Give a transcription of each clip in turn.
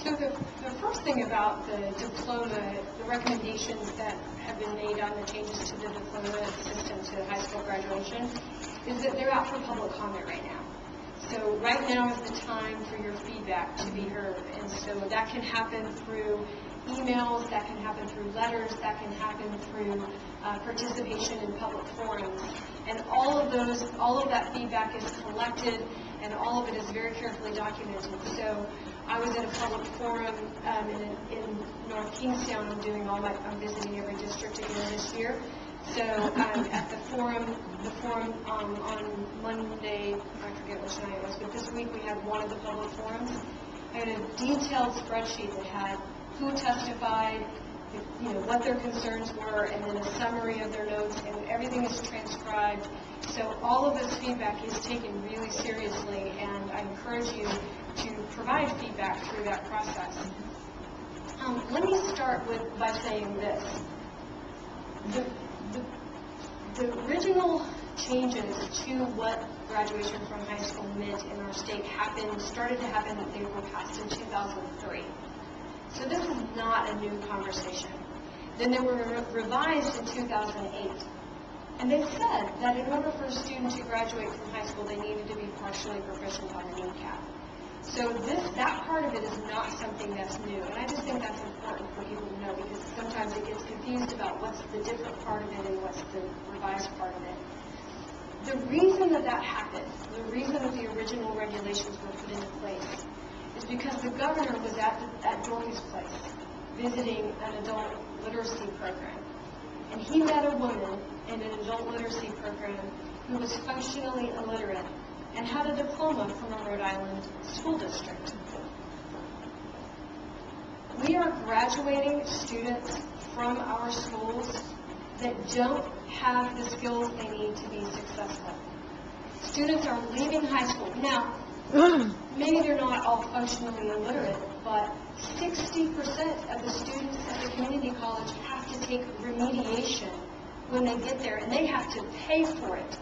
So the first thing about the diploma, the recommendations that have been made on the changes to the diploma system to high school graduation is that they're out for public comment right now. So right now is the time for your feedback to be heard. And so that can happen through emails, that can happen through letters, that can happen through participation in public forums. And all of that feedback is collected, and all of it is very carefully documented. So I was at a public forum in North Kingstown. I'm visiting every district again this year. So at the forum on Monday, I forget which night it was, but this week we had one of the public forums. I had a detailed spreadsheet that had who testified, what their concerns were, and then a summary of their notes, and everything is transcribed. So all of this feedback is taken really seriously, and I encourage you to provide feedback through that process. Let me start by saying this. The original changes to what graduation from high school meant in our state started to happen, that they were passed in 2003. So this is not a new conversation. Then they were revised in 2008. And they said that in order for a student to graduate from high school, they needed to be partially proficient on the NCAP. So that part of it is not something that's new. And I just think that's important for people to know, because sometimes it gets confused about what's the different part of it and what's the revised part of it. The reason that happened, the reason that the original regulations were put into place, is because the governor was at Dorothy's place visiting an adult literacy program. And he met a woman in an adult literacy program who was functionally illiterate and had a diploma from a Rhode Island school district. We are graduating students from our schools that don't have the skills they need to be successful. Students are leaving high school. Now, maybe they're not all functionally illiterate, but 60% of the students at the community college have to take remediation when they get there, and they have to pay for it.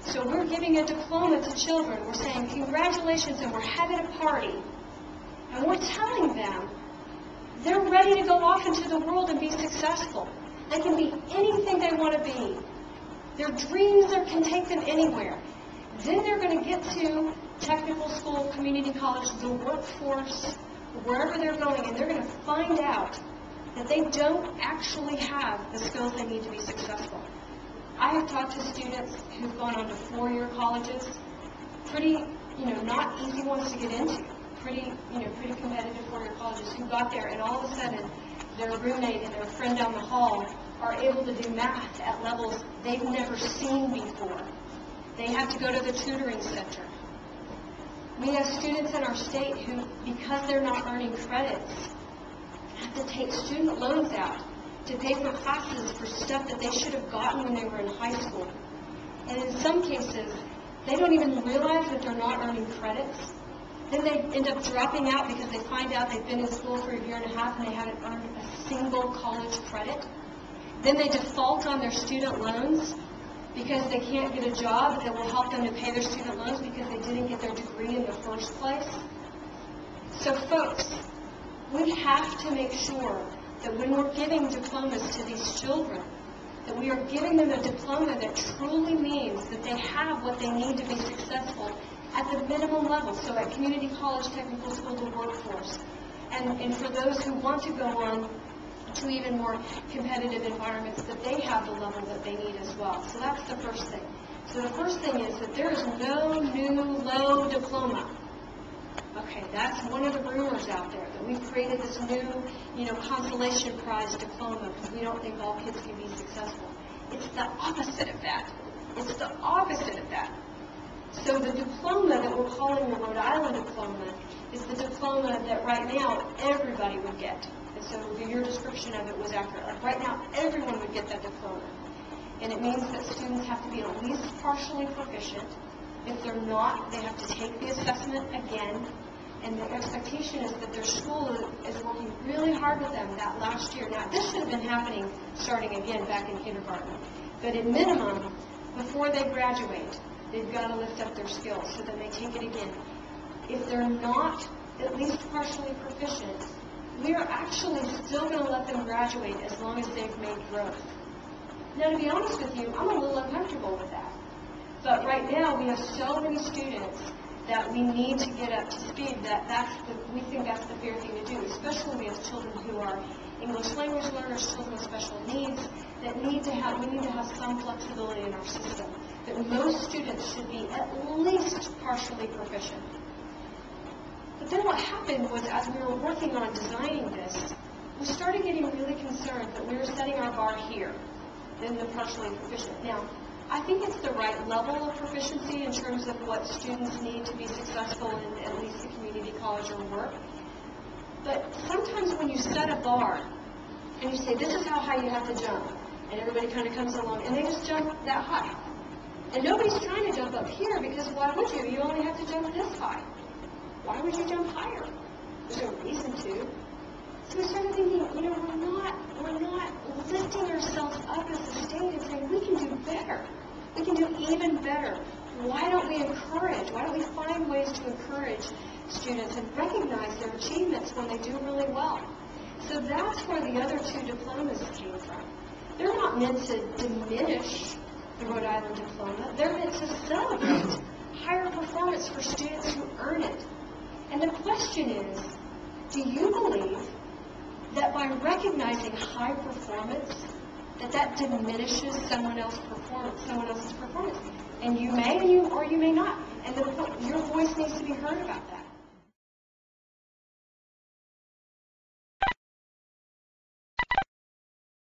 So we're giving a diploma to children. We're saying, congratulations, and we're having a party. And we're telling them they're ready to go off into the world and be successful. They can be anything they want to be. Their dreams can take them anywhere. Then they're going to get to technical school, community college, the workforce, wherever they're going, and they're going to find out that they don't actually have the skills they need to be successful. I have talked to students who've gone on to four-year colleges, pretty, not easy ones to get into, pretty competitive four-year colleges, who got there, and all of a sudden their roommate and their friend down the hall are able to do math at levels they've never seen before. They have to go to the tutoring center. We have students in our state who, because they're not earning credits, have to take student loans out to pay for classes for stuff that they should have gotten when they were in high school. And in some cases, they don't even realize that they're not earning credits. Then they end up dropping out because they find out they've been in school for a year and a half and they haven't earned a single college credit. Then they default on their student loans because they can't get a job that will help them to pay their student loans because they didn't get their degree in the first place. So folks, we have to make sure that when we're giving diplomas to these children, that we are giving them a diploma that truly means that they have what they need to be successful at the minimum level. So at community college, technical school, the workforce. And for those who want to go on to even more competitive environments, that they have the level that they need as well. So that's the first thing. So the first thing is that there is no new low diploma. Okay, that's one of the rumors out there, that we've created this new, consolation prize diploma because we don't think all kids can be successful. It's the opposite of that. It's the opposite of that. So the diploma that we're calling the Rhode Island diploma is the diploma that right now everybody would get. And so your description of it was accurate. Like right now, everyone would get that diploma. And it means that students have to be at least partially proficient. If they're not, they have to take the assessment again. And the expectation is that their school is working really hard with them that last year. Now, this should have been happening starting again back in kindergarten. But at minimum, before they graduate, they've got to lift up their skills so that they take it again. If they're not, at least partially proficient, we are actually still going to let them graduate as long as they've made growth. Now, to be honest with you, I'm a little uncomfortable with that. But right now, we have so many students that we need to get up to speed we think that's the fair thing to do, especially we have children who are English language learners, children with special needs, that we need to have some flexibility in our system. That most students should be at least partially proficient. But then what happened was, as we were working on designing this, we started getting really concerned that we were setting our bar here, than the partially proficient. Now, I think it's the right level of proficiency in terms of what students need to be successful in at least a community college or work. But sometimes when you set a bar and you say, this is how high you have to jump, and everybody kind of comes along and they just jump that high. And nobody's trying to jump up here because why would you? You only have to jump this high. Why would you jump higher? There's no reason to. So we started thinking, we're not lifting ourselves up as a state and saying we can do better. We can do even better. Why don't we find ways to encourage students and recognize their achievements when they do really well? So that's where the other two diplomas came from. They're not meant to diminish the Rhode Island diploma. They're meant to celebrate higher performance for students who earn it. And the question is, do you believe that by recognizing high performance, that diminishes someone else's performance? And you may, or you may not. And your voice needs to be heard about that.